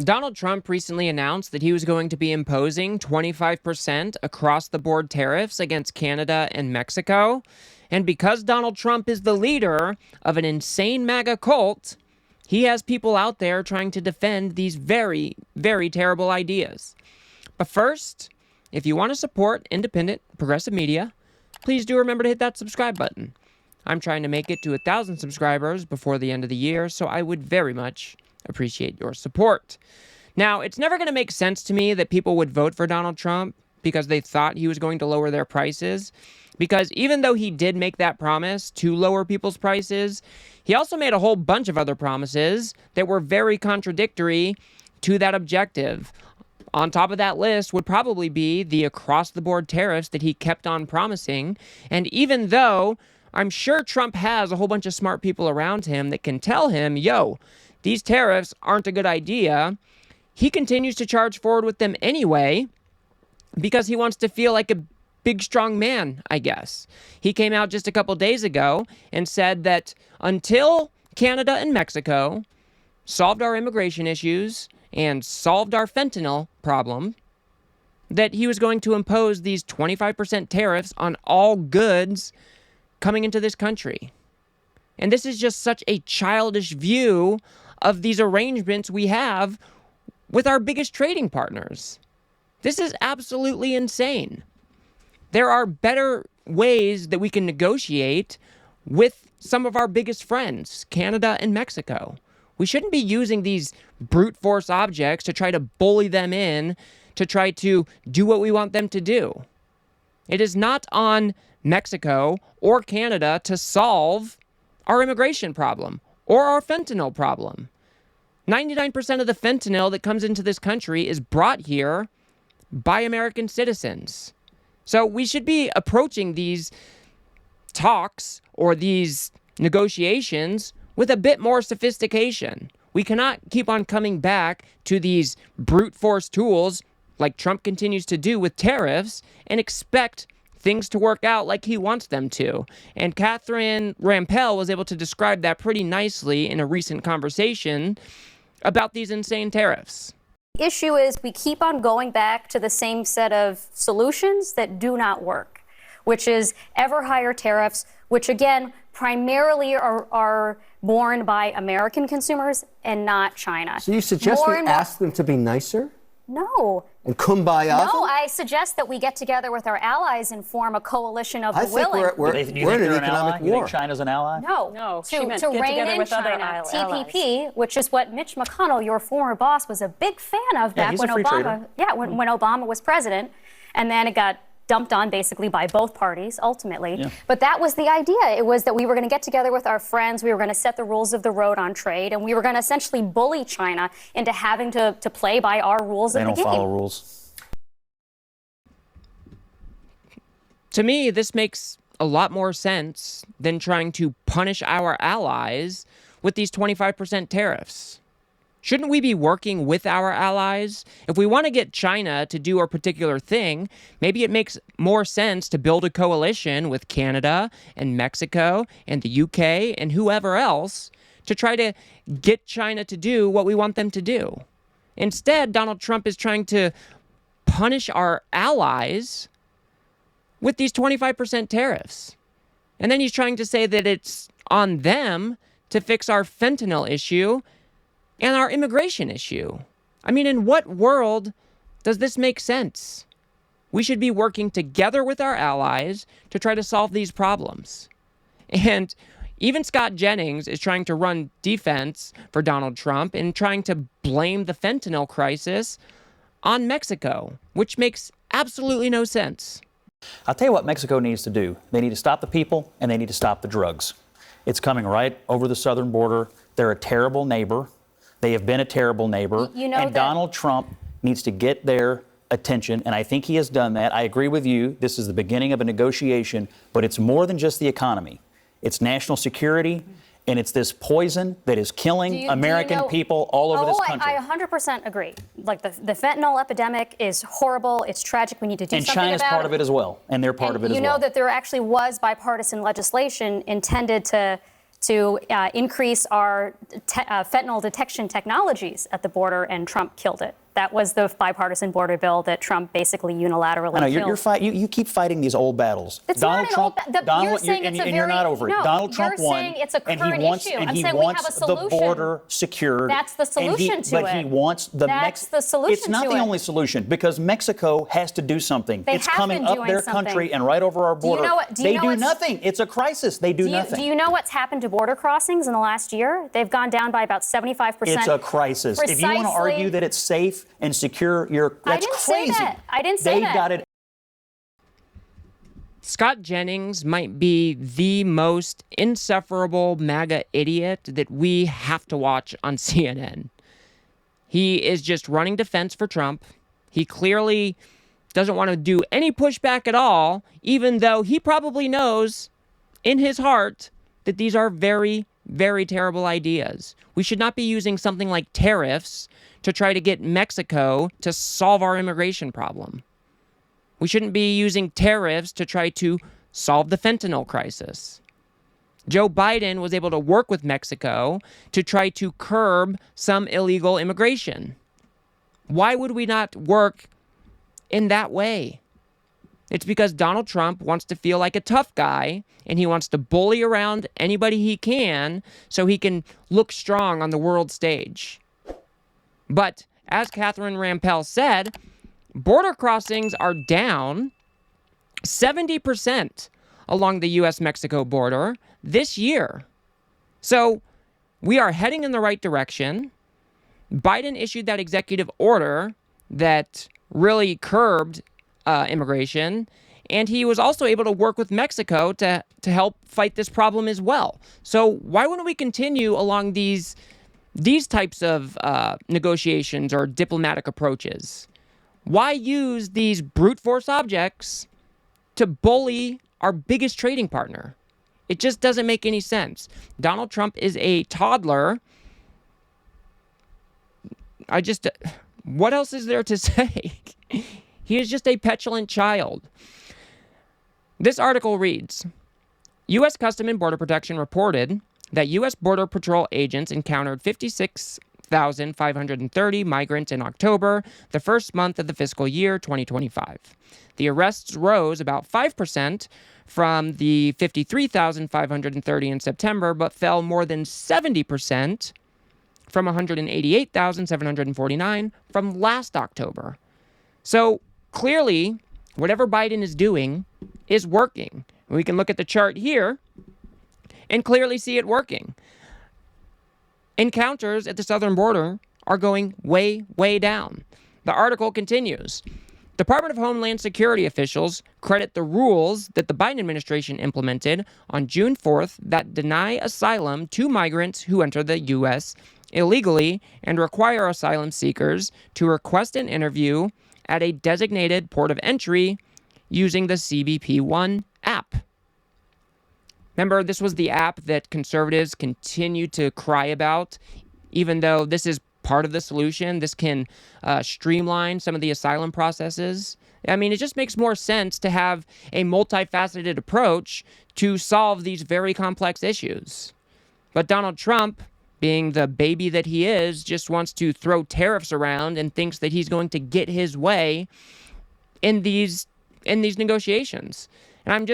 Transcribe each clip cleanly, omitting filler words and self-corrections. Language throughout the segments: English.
Donald Trump recently announced that he was going to be imposing 25% across-the-board tariffs against Canada and Mexico. And because Donald Trump is the leader of an insane MAGA cult, he has people out there trying to defend these very, very terrible ideas. But first, if you want to support independent, progressive media, please do remember to hit that subscribe button. I'm trying to make it to 1,000 subscribers before the end of the year, so I would very much appreciate your support. Now, it's never going to make sense to me that people would vote for Donald Trump because they thought he was going to lower their prices. Because even though he did make that promise to lower people's prices, he also made a whole bunch of other promises that were very contradictory to that objective. On top of that list would probably be the across-the-board tariffs that he kept on promising. And even though I'm sure Trump has a whole bunch of smart people around him that can tell him, yo, these tariffs aren't a good idea, he continues to charge forward with them anyway because he wants to feel like a big, strong man, I guess. He came out just a couple days ago and said that until Canada and Mexico solved our immigration issues and solved our fentanyl problem, that he was going to impose these 25% tariffs on all goods coming into this country. And this is just such a childish view of these arrangements we have with our biggest trading partners. This is absolutely insane. There are better ways that we can negotiate with some of our biggest friends, Canada and Mexico. We shouldn't be using these brute force objects to try to bully them in, to try to do what we want them to do. It is not on Mexico or Canada to solve our immigration problem or our fentanyl problem. 99% of the fentanyl that comes into this country is brought here by American citizens. So we should be approaching these talks or these negotiations with a bit more sophistication. We cannot keep on coming back to these brute force tools like Trump continues to do with tariffs and expect things to work out like he wants them to. And Catherine Rampell was able to describe that pretty nicely in a recent conversation about these insane tariffs. The issue is we keep on going back to the same set of solutions that do not work, which is ever higher tariffs, which again, primarily are borne by American consumers and not China. So you suggest we ask them to be nicer? No. And kumbaya? No, I suggest that we get together with our allies and form a coalition of the willing. We're in an economic war. You think China's an ally? No, to rein in China. TPP, which is what Mitch McConnell, your former boss, was a big fan of back when Obama, when Obama was president, and then it got dumped on basically by both parties ultimately. Yeah. But that was the idea. It was that we were going to get together with our friends, we were going to set the rules of the road on trade, and we were going to essentially bully China into having to play by our rules of the game. They don't follow rules. To me, this makes a lot more sense than trying to punish our allies with these 25% tariffs. Shouldn't we be working with our allies? If we want to get China to do a particular thing, maybe it makes more sense to build a coalition with Canada and Mexico and the UK and whoever else to try to get China to do what we want them to do. Instead, Donald Trump is trying to punish our allies with these 25% tariffs. And then he's trying to say that it's on them to fix our fentanyl issue and our immigration issue. I mean, in what world does this make sense? We should be working together with our allies to try to solve these problems. And even Scott Jennings is trying to run defense for Donald Trump and trying to blame the fentanyl crisis on Mexico, which makes absolutely no sense. I'll tell you what Mexico needs to do. They need to stop the people and they need to stop the drugs. It's coming right over the southern border. They're a terrible neighbor. They have been a terrible neighbor. And Donald Trump needs to get their attention, and I think he has done that. I agree with you. This is the beginning of a negotiation, but it's more than just the economy. It's national security, and it's this poison that is killing American people all over this country. I 100% agree. Like the fentanyl epidemic is horrible. It's tragic. We need to do something about it. And China's part of it as well, and they're part of it as well. You know that there actually was bipartisan legislation intended to to increase our fentanyl detection technologies at the border, and Trump killed it. That was the bipartisan border bill that Trump basically unilaterally killed. You keep fighting these old battles. It's Donald not Trump, an old... You're saying it's a very... you're not over it. No, Donald Trump you're won, saying it's a current and he wants, issue. and I'm he saying we wants have a solution. the border secured. That's the solution to it. But he wants the That's the solution It's not to the it. only solution, because Mexico has to do something. They it's have coming been up doing their something. country and right over our border. They do nothing. It's a crisis. They do nothing. Do you know what's happened to border crossings in the last year? They've gone down by about 75%. It's a crisis. Precisely. If you want to argue that it's safe and secure, that's crazy. I didn't say that. They've got it. Scott Jennings might be the most insufferable MAGA idiot that we have to watch on CNN. He is just running defense for Trump. He clearly doesn't want to do any pushback at all, even though he probably knows in his heart that these are very, very terrible ideas. We should not be using something like tariffs to try to get Mexico to solve our immigration problem. We shouldn't be using tariffs to try to solve the fentanyl crisis. Joe Biden was able to work with Mexico to try to curb some illegal immigration. Why would we not work in that way? It's because Donald Trump wants to feel like a tough guy, and he wants to bully around anybody he can so he can look strong on the world stage. But as Catherine Rampell said, border crossings are down 70% along the U.S.-Mexico border this year. So we are heading in the right direction. Biden issued that executive order that really curbed immigration, and he was also able to work with Mexico to help fight this problem as well. So why wouldn't we continue along these types of negotiations or diplomatic approaches? Why use these brute force objects to bully our biggest trading partner? It just doesn't make any sense. Donald Trump is a toddler. What else is there to say? He is just a petulant child. This article reads, U.S. Custom and Border Protection reported that U.S. Border Patrol agents encountered 56,530 migrants in October, the first month of the fiscal year 2025. The arrests rose about 5% from the 53,530 in September, but fell more than 70% from 188,749 from last October. So clearly, whatever Biden is doing is working. We can look at the chart here and clearly see it working. Encounters at the southern border are going way, way down. The article continues. Department of Homeland Security officials credit the rules that the Biden administration implemented on June 4th that deny asylum to migrants who enter the U.S. illegally and require asylum seekers to request an interview at a designated port of entry using the CBP-1 app. Remember, this was the app that conservatives continue to cry about, even though this is part of the solution. This can streamline some of the asylum processes. I mean, it just makes more sense to have a multifaceted approach to solve these very complex issues. But Donald Trump, being the baby that he is, just wants to throw tariffs around and thinks that he's going to get his way in these negotiations. And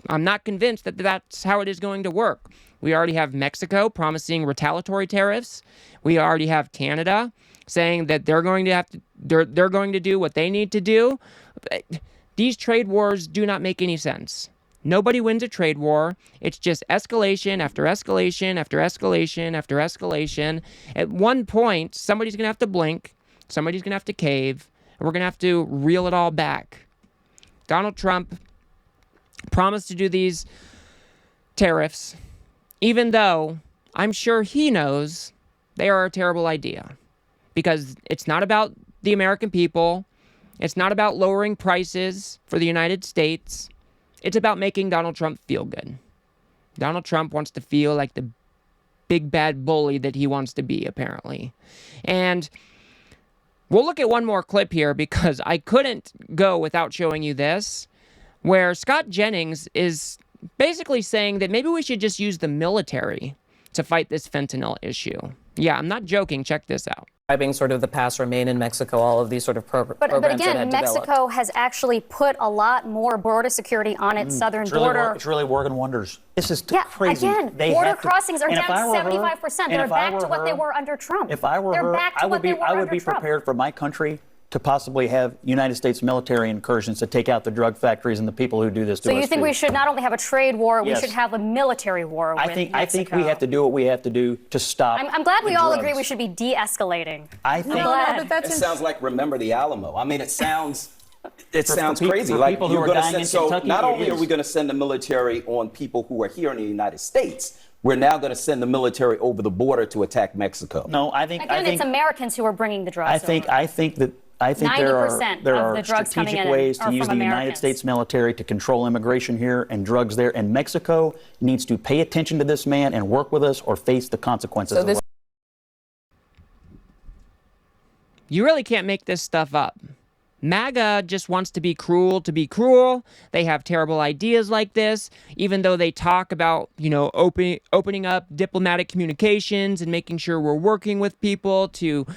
I'm not convinced that that's how it is going to work. We already have Mexico promising retaliatory tariffs. We already have Canada saying that they're going to do what they need to do. These trade wars do not make any sense. Nobody wins a trade war. It's just escalation after escalation after escalation after escalation. At one point, somebody's going to have to blink. Somebody's going to have to cave. And we're going to have to reel it all back. Donald Trump promised to do these tariffs, even though I'm sure he knows they are a terrible idea. Because it's not about the American people. It's not about lowering prices for the United States. It's about making Donald Trump feel good. Donald Trump wants to feel like the big bad bully that he wants to be, apparently. And we'll look at one more clip here because I couldn't go without showing you this, where Scott Jennings is basically saying that maybe we should just use the military to fight this fentanyl issue. Yeah, I'm not joking. Check this out. Sort of the past remain in Mexico, all of these sort of programs but again, Mexico has actually put a lot more border security on its southern border. It's really working wonders. This is crazy. Again, border crossings are down 75%. They're back to what they were under Trump. If I were her, I would be prepared for my country to possibly have United States military incursions to take out the drug factories and the people who do this to us. So you think we should not only have a trade war, we should have a military war with Mexico? I think we have to do what we have to do to stop. I'm glad we all agree we should be de-escalating. I think it sounds like Remember the Alamo. I mean, it sounds crazy. Like people who are dying in Kentucky. Not only are we going to send the military on people who are here in the United States, we're now going to send the military over the border to attack Mexico. No, I think it's Americans who are bringing the drugs. I think there are strategic ways to use the United States military to control immigration here and drugs there. And Mexico needs to pay attention to this man and work with us or face the consequences of it. You really can't make this stuff up. MAGA just wants to be cruel to be cruel. They have terrible ideas like this, even though they talk about, opening up diplomatic communications and making sure we're working with people to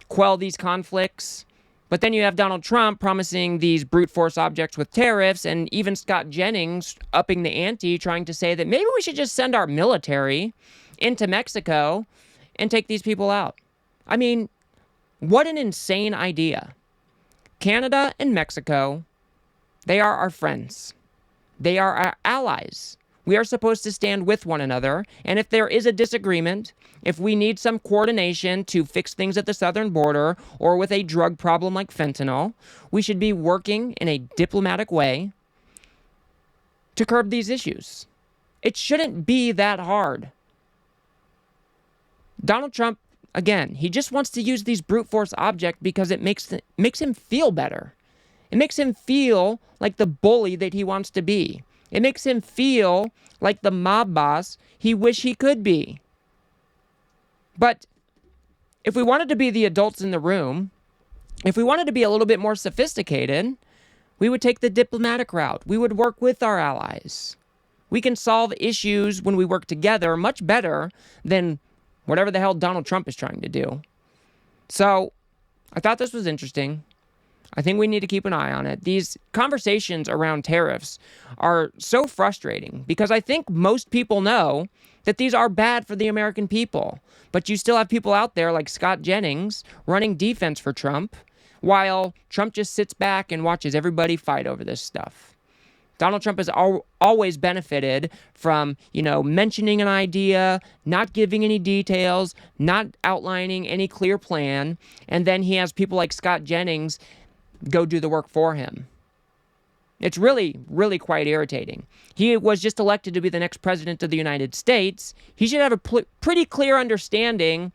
quell these conflicts. But then you have Donald Trump promising these brute force objects with tariffs, and even Scott Jennings upping the ante, trying to say that maybe we should just send our military into Mexico and take these people out. I mean, what an insane idea. Canada and Mexico, they are our friends. They are our allies. We are supposed to stand with one another, and if there is a disagreement, if we need some coordination to fix things at the southern border or with a drug problem like fentanyl, we should be working in a diplomatic way to curb these issues. It shouldn't be that hard. Donald Trump, again, he just wants to use these brute force objects because it makes him feel better. It makes him feel like the bully that he wants to be. It makes him feel like the mob boss he wish he could be. But if we wanted to be the adults in the room, if we wanted to be a little bit more sophisticated, we would take the diplomatic route. We would work with our allies. We can solve issues when we work together much better than whatever the hell Donald Trump is trying to do. So I thought this was interesting. I think we need to keep an eye on it. These conversations around tariffs are so frustrating because I think most people know that these are bad for the American people. But you still have people out there like Scott Jennings running defense for Trump while Trump just sits back and watches everybody fight over this stuff. Donald Trump has always benefited from, mentioning an idea, not giving any details, not outlining any clear plan, and then he has people like Scott Jennings go do the work for him. It's really, really quite irritating. He was just elected to be the next president of the United States. He should have a pretty clear understanding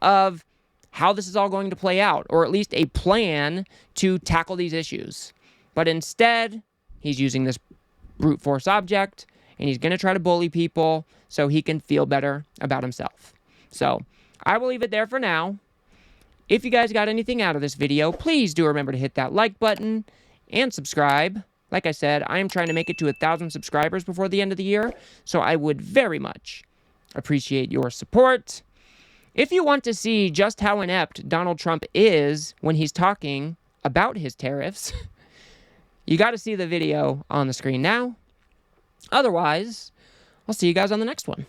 of how this is all going to play out, or at least a plan to tackle these issues. But instead, he's using this brute force object, and he's going to try to bully people so he can feel better about himself. So I will leave it there for now. If you guys got anything out of this video, please do remember to hit that like button and subscribe. Like I said, I am trying to make it to 1,000 subscribers before the end of the year, so I would very much appreciate your support. If you want to see just how inept Donald Trump is when he's talking about his tariffs, you got to see the video on the screen now. Otherwise, I'll see you guys on the next one.